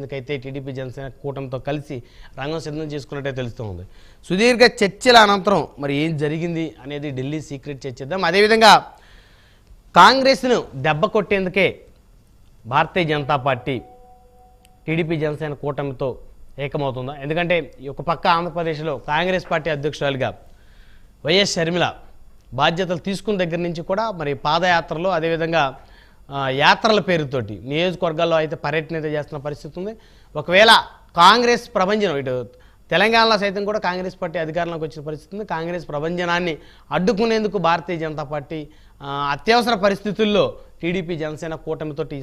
ఎందుకైతే TDP Janasena కూటమితో కలిసి రంగం సిద్ధం చేసుకున్నట్టే తెలుస్తోంది. సుదీర్ఘ చర్చల అనంతరం మరి ఏం జరిగింది అనేది ఢిల్లీ సీక్రెట్ చర్చిద్దాం. అదేవిధంగా కాంగ్రెస్ను దెబ్బ కొట్టేందుకే భారతీయ జనతా పార్టీ టీడీపీ జనసేన కూటమితో ఏకమవుతుందా? ఎందుకంటే ఒక పక్క ఆంధ్రప్రదేశ్లో కాంగ్రెస్ పార్టీ అధ్యక్షురాలుగా వైఎస్ షర్మిల బాధ్యతలు తీసుకున్న దగ్గర నుంచి కూడా మరి పాదయాత్రలో అదేవిధంగా యాత్రల పేరుతోటి నియోజకవర్గాల్లో అయితే పర్యటన అయితే చేస్తున్న పరిస్థితి ఉంది. ఒకవేళ కాంగ్రెస్ ప్రభంజనం ఇటు తెలంగాణలో సైతం కూడా కాంగ్రెస్ పార్టీ అధికారంలోకి వచ్చిన పరిస్థితి ఉంది. కాంగ్రెస్ ప్రభంజనాన్ని అడ్డుకునేందుకు భారతీయ జనతా పార్టీ అత్యవసర పరిస్థితుల్లో టీడీపీ జనసేన కూటమితోటి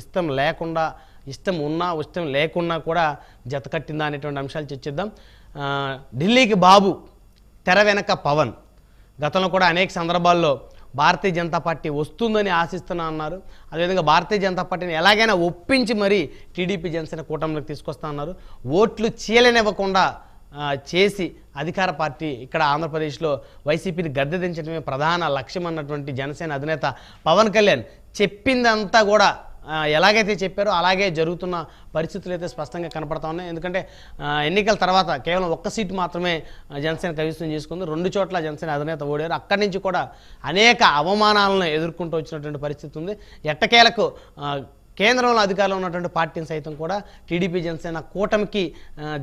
ఇష్టం ఉన్నా ఇష్టం లేకున్నా కూడా జతకట్టిందా అనేటువంటి అంశాలు చర్చిద్దాం. ఢిల్లీకి బాబు, తెర వెనక పవన్. గతంలో కూడా అనేక సందర్భాల్లో భారతీయ జనతా పార్టీ వస్తుందని ఆశిస్తున్నా అన్నారు. అదేవిధంగా భారతీయ జనతా పార్టీని ఎలాగైనా ఒప్పించి మరీ టీడీపీ జనసేన కూటమిలోకి తీసుకొస్తా అన్నారు. ఓట్లు చీలనివ్వకుండా చేసి అధికార పార్టీ ఇక్కడ ఆంధ్రప్రదేశ్లో వైసీపీని గద్దె దించడమే ప్రధాన లక్ష్యం అన్నటువంటి జనసేన అధినేత పవన్ కళ్యాణ్ చెప్పిందంతా కూడా ఎలాగైతే చెప్పారో అలాగే జరుగుతున్న పరిస్థితులు అయితే స్పష్టంగా కనపడతా ఉన్నాయి. ఎందుకంటే ఎన్నికల తర్వాత కేవలం ఒక్క సీటు మాత్రమే జనసేన కైవసం చేసుకుంది. 2 చోట్ల జనసేన అధినేత ఓడారు. అక్కడి నుంచి కూడా అనేక అవమానాలను ఎదుర్కొంటూ వచ్చినటువంటి పరిస్థితి ఉంది. ఎట్టకేలకు కేంద్రంలో అధికారంలో ఉన్నటువంటి పార్టీని సైతం కూడా టీడీపీ జనసేన కూటమికి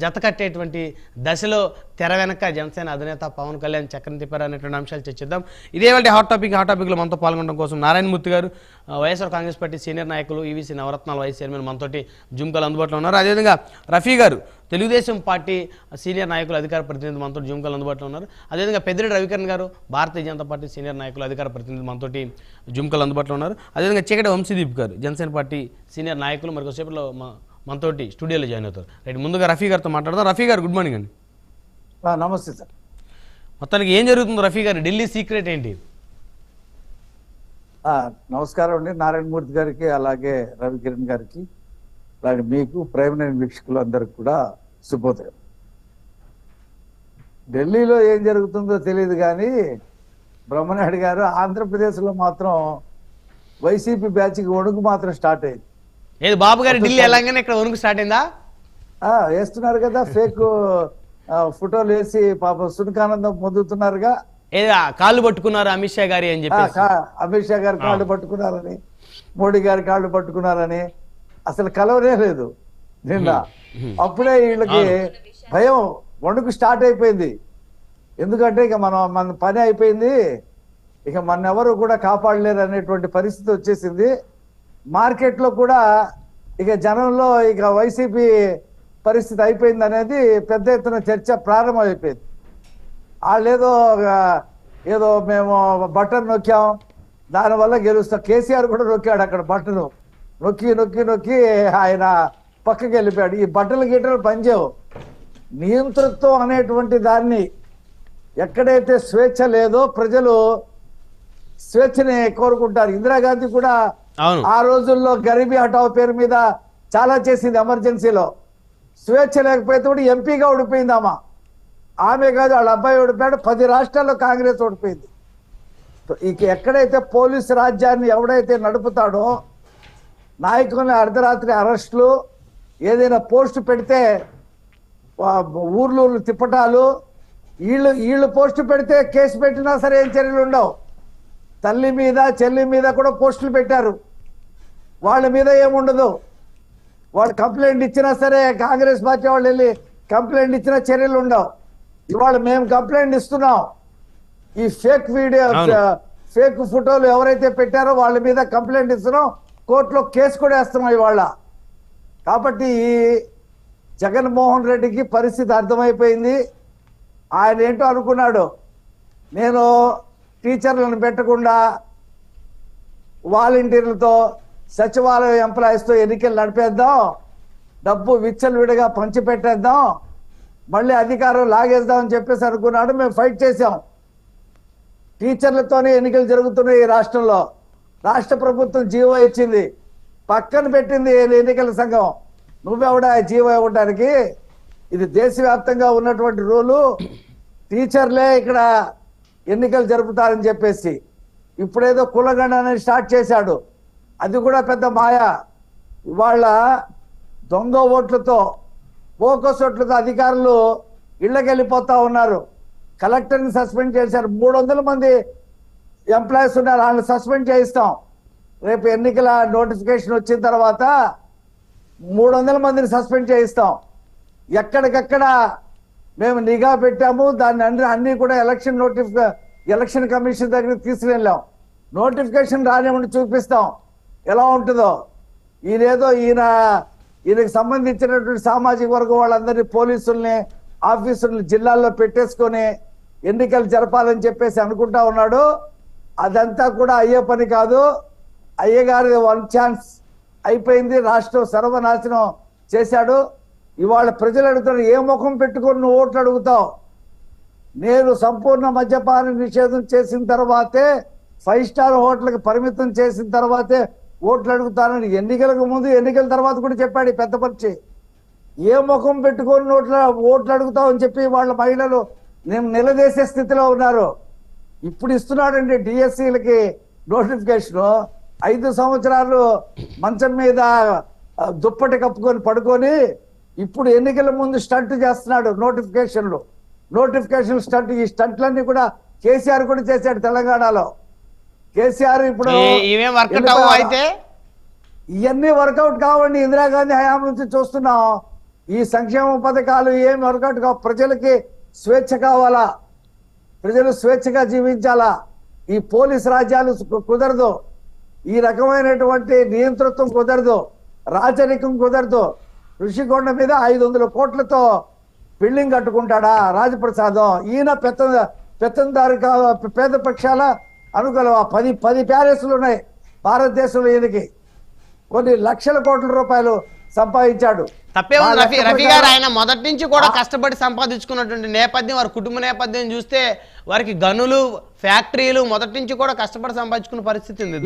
జతకట్టేటువంటి దశలో తెర వెనక జనసేన అధినేత పవన్ కళ్యాణ్ చక్రం తిప్పారు అనేటువంటి అంశాలు చర్చిద్దాం. ఇదేవాటి హాట్ టాపిక్లో మనతో పాల్గొనడం కోసం నారాయణమూర్తి గారు, వైఎస్ఆర్ కాంగ్రెస్ పార్టీ సీనియర్ నాయకులు, ఈవీసీ నవరత్నాల వైస్ చైర్మన్ మనతోటి జూమ్కాల్ అందుబాటులో ఉన్నారు. అదేవిధంగా రఫీ గారు, తెలుగుదేశం పార్టీ సీనియర్ నాయకులు, అధికార ప్రతినిధి మనతో జూమ్కాల్ అందుబాటులో ఉన్నారు. అదేవిధంగా పెద్దిరెడ్డి రవికిరణ్ గారు, భారతీయ జనతా పార్టీ సీనియర్ నాయకులు, అధికార ప్రతినిధి మనతోటి జూమ్కాల్ అందుబాటులో ఉన్నారు. అదేవిధంగా చీకటి వంశీదీప్ గారు, జనసేన పార్టీ సీనియర్ నాయకులు, మరి కొద్దిసేపట్లో మనతోటి స్టూడియోలో జాయిన్ అవుతారు. రైట్, ముందుగా రఫీ గారితో మాట్లాడదాం. రఫీ గారు, గుడ్ మార్నింగ్ అండి. నమస్తే సార్. మొత్తానికి ఏం జరుగుతుంది రఫీ గారు? ఢిల్లీ సీక్రెట్ ఏంటి? నమస్కారం అండి నారాయణమూర్తి గారికి, అలాగే రవికిరణ్ గారికి, అలాగే మీకు ప్రైమ్ లైన్ వీక్షకులు అందరికి కూడా శుభోదయం. ఢిల్లీలో ఏం జరుగుతుందో తెలియదు కానీ బ్రహ్మనాయుడు గారు ఆంధ్రప్రదేశ్లో మాత్రం వైసీపీ బ్యాచ్కి వణుకు మాత్రం స్టార్ట్ అయింది. ఏది బాబు గారు ఢిల్లీ వెళ్ళంగానే ఇక్కడ వణుకు స్టార్ట్ అయిందా? వేస్తున్నారు కదా, ఫేక్ ఫోటోలు వేసి పాపం సునకానందం పొందుతున్నారుగా. కాళ్ళు పట్టుకున్నారు అమిత్ షా గారి అని చెప్పి, అమిత్ షా గారి కాళ్ళు పట్టుకున్నారని, మోడీ గారి కాళ్ళు పట్టుకున్నారని అసలు కలవనే లేదు నిన్న. అప్పుడే వీళ్ళకి భయం, వణుకు స్టార్ట్ అయిపోయింది. ఎందుకంటే ఇక మన పని అయిపోయింది, ఇక మన ఎవరు కూడా కాపాడలేరు అనేటువంటి పరిస్థితి వచ్చేసింది. మార్కెట్లో కూడా ఇక జనంలో ఇక వైసీపీ పరిస్థితి అయిపోయింది అనేది పెద్ద ఎత్తున చర్చ ప్రారంభమైపోయింది. వాళ్ళు ఏదో మేము బటన్ నొక్కాం దానివల్ల గెలుస్తాం. కేసీఆర్ కూడా నొక్కాడు అక్కడ బటన్, నొక్కి ఆయన పక్కకి వెళ్ళిపోయాడు. ఈ బట్టలు గిట్టలు పనిచేయవు. నియంతృత్వం అనేటువంటి దాన్ని, ఎక్కడైతే స్వేచ్ఛ లేదో ప్రజలు స్వేచ్ఛని కోరుకుంటారు. ఇందిరాగాంధీ కూడా ఆ రోజుల్లో గరీబీ హఠావ్ పేరు మీద చాలా చేసింది. ఎమర్జెన్సీలో స్వేచ్ఛ లేకపోతే కూడా ఎంపీగా ఓడిపోయింది ఆమె కాదు, వాళ్ళ అబ్బాయి ఓడిపోయాడు. 10 రాష్ట్రాల్లో కాంగ్రెస్ ఓడిపోయింది. ఇక ఎక్కడైతే పోలీసు రాజ్యాన్ని ఎవడైతే నడుపుతాడో, నాయకుల్ని అర్ధరాత్రి అరెస్టులు, ఏదైనా పోస్టు పెడితే ఊర్లు తిప్పటాలు, వీళ్ళు పోస్టు పెడితే కేసు పెట్టినా సరే ఏం చర్యలు ఉండవు. తల్లి మీద చెల్లి మీద కూడా పోస్టులు పెట్టారు, వాళ్ళ మీద ఏముండదు. వాళ్ళు కంప్లైంట్ ఇచ్చినా సరే కాంగ్రెస్ పార్టీ వాళ్ళు వెళ్ళి కంప్లైంట్ ఇచ్చినా చర్యలు ఉండవు. ఇవాళ మేము కంప్లైంట్ ఇస్తున్నాం, ఈ ఫేక్ వీడియో ఫేక్ ఫోటోలు ఎవరైతే పెట్టారో వాళ్ళ మీద కంప్లైంట్ ఇస్తున్నాం, కోర్టులో కేసు కూడా వేస్తున్నాం ఇవాళ. కాబట్టి జగన్మోహన్ రెడ్డికి పరిస్థితి అర్థమైపోయింది. ఆయన ఏంటో అనుకున్నాడు, నేను టీచర్లను పెట్టకుండా వాలంటీర్లతో సచివాలయ ఎంప్లాయీస్తో ఎన్నికలు నడిపేద్దాం, డబ్బు విచ్చలవిడిగా పంచిపెట్టేద్దాం, మళ్ళీ అధికారం లాగేద్దామని చెప్పేసి అనుకున్నాడు. మేము ఫైట్ చేసాం. టీచర్లతోనే ఎన్నికలు జరుగుతున్నాయి ఈ రాష్ట్రంలో. రాష్ట్ర ప్రభుత్వం జీవో ఇచ్చింది, పక్కన పెట్టింది ఎన్నికల సంఘం. నువ్వెవడా జీవో ఇవ్వడానికి? ఇది దేశవ్యాప్తంగా ఉన్నటువంటి రూలు. టీచర్లే ఇక్కడ ఎన్నికలు జరుపుతారని చెప్పేసి ఇప్పుడేదో కులగణన స్టార్ట్ చేశాడు. అది కూడా పెద్ద మాయ. ఇవాళ దొంగ ఓట్లతో బోకస్ ఓట్లతో అధికారులు ఇళ్ళకి వెళ్ళిపోతా ఉన్నారు. కలెక్టర్ని సస్పెండ్ చేశారు. 300 మంది ఎంప్లాయీస్ ఉన్నారు, వాళ్ళని సస్పెండ్ చేయిస్తాం. రేపు ఎన్నికల నోటిఫికేషన్ వచ్చిన తర్వాత 300 మందిని సస్పెండ్ చేయిస్తాం. ఎక్కడికక్కడ మేము నిఘా పెట్టాము. దాన్ని అన్ని కూడా ఎలక్షన్ కమిషన్ దగ్గరికి తీసుకెళ్ళాం. నోటిఫికేషన్ రానివ్వండి, చూపిస్తాం ఎలా ఉంటుందో. ఈయనకి సంబంధించినటువంటి సామాజిక వర్గం వాళ్ళందరినీ పోలీసుల్ని ఆఫీసుల్ని జిల్లాల్లో పెట్టేసుకొని ఎన్నికలు జరపాలని చెప్పేసి అనుకుంటా ఉన్నాడు. అదంతా కూడా అయ్యే పని కాదు. అయ్యగారి 1 ఛాన్స్ అయిపోయింది. రాష్ట్రం సర్వనాశనం చేశాడు. ఇవాళ ప్రజలు అడుగుతారు, ఏ ముఖం పెట్టుకొని నువ్వు ఓట్లు అడుగుతావు? నేను సంపూర్ణ మద్యపాన నిషేధం చేసిన తర్వాతే 5 స్టార్ హోటల్కి పరిమితం చేసిన తర్వాతే ఓట్లు అడుగుతానని ఎన్నికలకు ముందు ఎన్నికల తర్వాత కూడా చెప్పాడు ఈ పెద్ద పక్షి. ఏ ముఖం పెట్టుకొని ఓట్లు అడుగుతావు అని చెప్పి వాళ్ళ మహిళలు నిలదీసే స్థితిలో ఉన్నారు. ఇప్పుడు ఇస్తున్నాడండి డిఎస్సీలకి నోటిఫికేషన్. 5 సంవత్సరాలు మంచం మీద దుప్పటి కప్పుకొని పడుకొని ఇప్పుడు ఎన్నికల ముందు స్టంట్ చేస్తున్నాడు. Notification stunt. ఈ స్టంట్లన్నీ కూడా కేసీఆర్ కూడా చేశాడు తెలంగాణలో. కేసీఆర్ ఇప్పుడు ఇవన్నీ వర్కౌట్ కావండి. ఇందిరాగాంధీ హయాం నుంచి చూస్తున్నాం. ఈ సంక్షేమ పథకాలు ఏం వర్కౌట్ కావు. ప్రజలకి స్వేచ్ఛ కావాలా, ప్రజలు స్వేచ్ఛగా జీవించాలా. ఈ పోలీస్ రాజ్యాలు కుదరదు, ఈ రకమైనటువంటి నియంతృత్వం కుదరదు, రాజరికం కుదరదు. ఋషికొండ మీద 500 కోట్లతో బిల్డింగ్ కట్టుకుంటాడా రాజప్రసాదం? ఈయన పెత్తందారు పేద పక్షాల అనుకూలం. 10 ప్యాలెస్లు ఉన్నాయి భారతదేశంలో. ఈయనకి కొన్ని లక్షల కోట్ల రూపాయలు సంపాదించాడు. తప్పే ఉంది రఫీ గారు. ఆయన మొదటి నుంచి కూడా కష్టపడి సంపాదించుకున్నటువంటి నేపథ్యం, వారి కుటుంబ నేపథ్యం చూస్తే వారికి గనులు, ఫ్యాక్టరీలు మొదటి నుంచి కూడా కష్టపడి సంపాదించుకున్న పరిస్థితి ఉంది.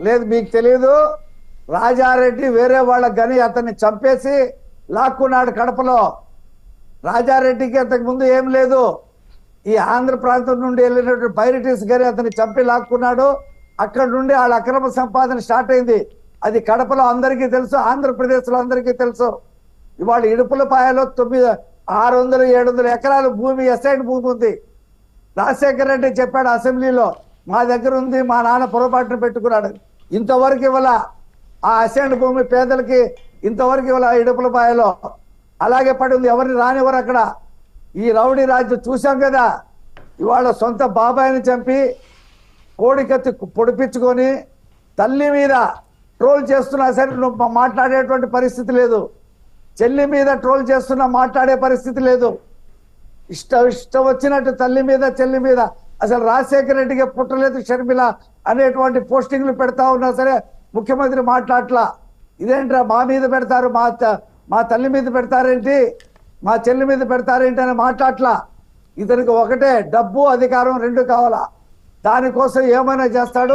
లేదు, మీకు తెలియదు. రాజారెడ్డి వేరే వాళ్ళ గని అతన్ని చంపేసి లాక్కున్నాడు కడపలో. రాజారెడ్డికి అంతకు ముందు ఏం లేదు. ఈ ఆంధ్ర ప్రాంతం నుండి వెళ్ళినటువంటి పైరటీస్ గని అతన్ని చంపి లాక్కున్నాడు. అక్కడ నుండి వాళ్ళ అక్రమ సంపాదన స్టార్ట్ అయింది. అది కడపలో అందరికీ తెలుసు, ఆంధ్రప్రదేశ్లో అందరికీ తెలుసు. ఇవాళ ఇడుపులపాయలో 600-700 ఎకరాలు భూమి, ఎస్ఐడ్ భూమి ఉంది. రాజశేఖర రెడ్డి చెప్పాడు అసెంబ్లీలో, మా దగ్గర ఉంది, మా నాన్న పొరపాటును పెట్టుకున్నాడు. ఇంతవరకు ఇవాళ ఆ అసెండ్ భూమి పేదలకి ఇంతవరకు ఇవాళ ఇడుపులపాయలో అలాగే పడి ఉంది. ఎవరిని రానివ్వరు అక్కడ. ఈ రౌడీ రాజ్యం చూసాం కదా. ఇవాళ సొంత బాబాయిని చంపి కోడికత్తి పొడిపించుకొని తల్లి మీద ట్రోల్ చేస్తున్నా సరే నువ్వు మాట్లాడేటువంటి పరిస్థితి లేదు. చెల్లి మీద ట్రోల్ చేస్తున్నా మాట్లాడే పరిస్థితి లేదు. ఇష్టం వచ్చినట్టు తల్లి మీద, చెల్లి మీద. అసలు రాజశేఖర రెడ్డికి పుట్టలేదు షర్మిల అనేటువంటి పోస్టింగ్లు పెడతా ఉన్నా సరే ముఖ్యమంత్రి మాట్లాడట్లా. ఇదేంట్రా మా మీద పెడతారు, మా తల్లి మీద పెడతారేంటి, మా చెల్లి మీద పెడతారేంటి అని మాట్లాడట్లా. ఇతనికి ఒకటే డబ్బు, అధికారం 2 కావాలా. దానికోసం ఏమైనా చేస్తాడు.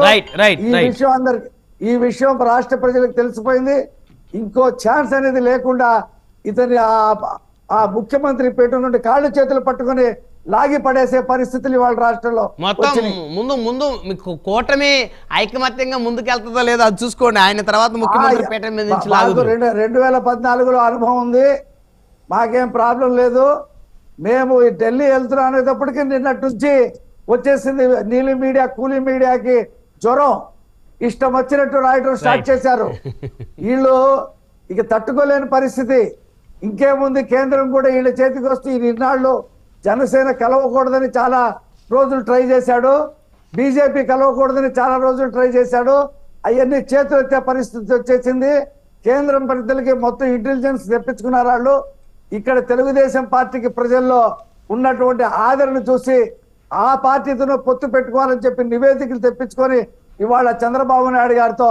ఈ విషయం రాష్ట్ర ప్రజలకు తెలిసిపోయింది. ఇంకో ఛాన్స్ అనేది లేకుండా ఇతని ఆ ముఖ్యమంత్రి పేట నుండి కాళ్ళు చేతులు పట్టుకుని లాగి పడేసే పరిస్థితులు ఇవాళ రాష్ట్రంలో మొత్తం. ముందు మీకు కూటమి ఐకమత్యంగా ముందుకెళ్తుందో లేదో అది చూసుకోండి. ఆయన తర్వాత ముఖ్యమంత్రి పేట మీద నుంచి 2014లో అనుభవం ఉంది. మాకేం ప్రాబ్లం లేదు. మేము ఢిల్లీ వెళ్తున్నాం అనేటప్పటికీ నిన్నటి నుంచి వచ్చేసింది నీలి మీడియా, కూలీ మీడియాకి జ్వరం. ఇష్టం వచ్చినట్టు రాయటం స్టార్ట్ చేశారు. వీళ్ళు ఇక తట్టుకోలేని పరిస్థితి. ఇంకేముంది, కేంద్రం కూడా వీళ్ళ చేతికి వస్తే ఈ నిర్ణయాలు జనసేన కలవకూడదని చాలా రోజులు ట్రై చేశాడు. బీజేపీ కలవకూడదని చాలా రోజులు ట్రై చేశాడు. అవన్నీ చేతులు ఎత్తే పరిస్థితి వచ్చేసింది. కేంద్రం పరిధులకి మొత్తం ఇంటెలిజెన్స్ తెప్పించుకున్నారు వాళ్ళు. ఇక్కడ తెలుగుదేశం పార్టీకి ప్రజల్లో ఉన్నటువంటి ఆదరణ చూసి ఆ పార్టీతో పొత్తు పెట్టుకోవాలని చెప్పి నివేదికలు తెప్పించుకొని ఇవాళ చంద్రబాబు నాయుడు గారితో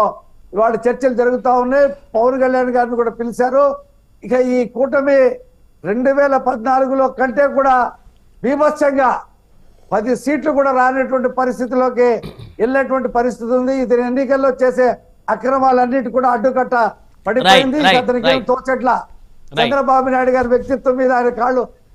ఇవాళ చర్చలు జరుగుతూ ఉన్నాయి. పవన్ కళ్యాణ్ గారిని కూడా పిలిచారు. ఇక ఈ కూటమి 2014లో కంటే కూడా బీభత్సంగా 10 సీట్లు కూడా రానటువంటి పరిస్థితిలోకి వెళ్ళేటువంటి పరిస్థితి ఉంది. ఇతని ఎన్నికల్లో చేసే అక్రమాలన్నిటి కూడా అడ్డుకట్ట పడిపోయింది. అతనికి తోచట్ల చంద్రబాబు నాయుడు గారి వ్యక్తిత్వం మీద ఆయన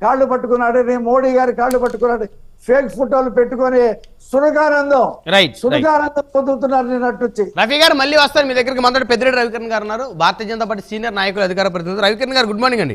కాళ్ళు పట్టుకున్నాడు, మోడీ గారి కాళ్ళు పట్టుకున్నాడు. ఫేక్ ఫోటోలు పెట్టుకొని సునకానందం రైట్ సునకానందం పొందుతున్నారు నిన్నట్టు. రవి గారు మళ్ళీ వస్తారు మీ దగ్గరికి. మొదటి పెద్దిరెడ్డి రవికిరణ్ గారు ఉన్నారు, భారతీయ జనతా పార్టీ సీనియర్ నాయకులు, అధికార ప్రతినిధులు. రవికిరణ్ గారు గుడ్ మార్నింగ్ అండి.